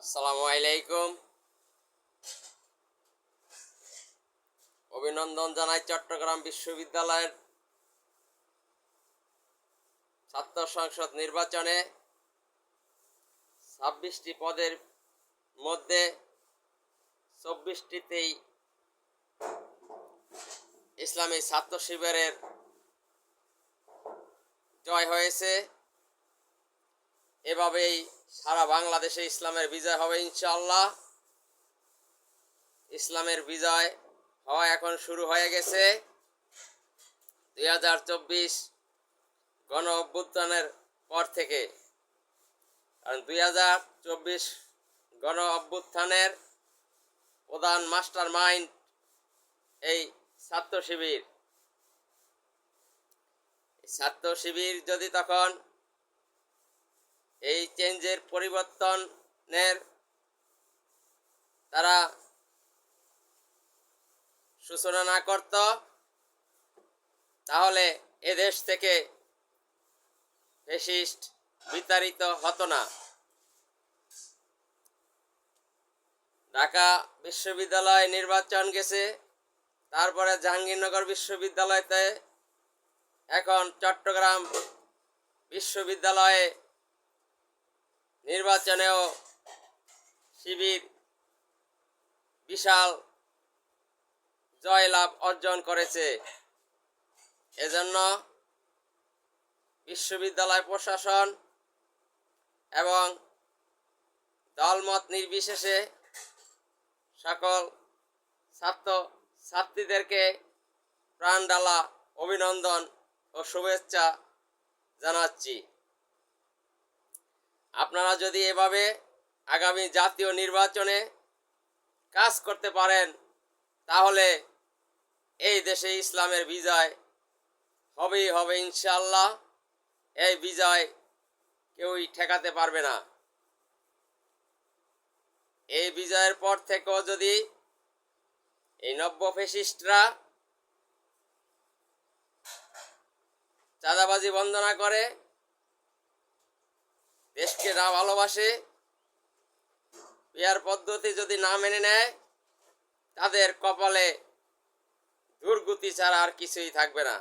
আসসালামু আলাইকুম। অভিনন্দন জানাই চট্টগ্রাম বিশ্ববিদ্যালয়ের ছাত্র সংসদ নির্বাচনে 26টি পদের মধ্যে 24টিতেই ইসলামী ছাত্র শিবিরের জয় হয়েছে। এভাবেই সারা বাংলাদেশে ইসলামের বিজয় হবে ইনশাআল্লাহ। ইসলামের বিজয় হওয়া এখন শুরু হয়ে গেছে। 2024 গণ অভ্যুত্থানের পর থেকে, কারণ 2024 গণ অভ্যুত্থানের প্রধান মাস্টার মাইন্ড এই ছাত্র শিবির। ছাত্র শিবির যদি তখন এই চেঞ্জের পরিবর্তনের তারা সূচনা না করত, তাহলে এদেশ থেকে ফ্যাসিস্ট বিতাড়িত হতো না। ঢাকা বিশ্ববিদ্যালয় নির্বাচন গেছে, তারপরে জাহাঙ্গীরনগর বিশ্ববিদ্যালয়তে, এখন চট্টগ্রাম বিশ্ববিদ্যালয়ে নির্বাচনেও শিবির বিশাল জয়লাভ অর্জন করেছে। এজন্য বিশ্ববিদ্যালয় প্রশাসন এবং দলমত নির্বিশেষে সকল ছাত্র ছাত্রীদেরকে প্রাণঢালা অভিনন্দন ও শুভেচ্ছা জানাচ্ছি। আপনারা যদি এভাবে আগামী জাতীয় নির্বাচনে কাজ করতে পারেন, তাহলে এই দেশে ইসলামের বিজয় হবেই হবে ইনশাআল্লাহ। এই বিজয় কেউই ঠেকাতে পারবে না। এই বিজয়ের পর থেকেও যদি এই নব্য ফ্যাসিস্টরা চাঁদাবাজি বন্ধ না করে, দেশকে না ভালোবাসে, পিয়ার পদ্ধতি যদি না মেনে নেয়, তাদের কপালে দুর্গতি ছাড়া আর কিছুই থাকবে না।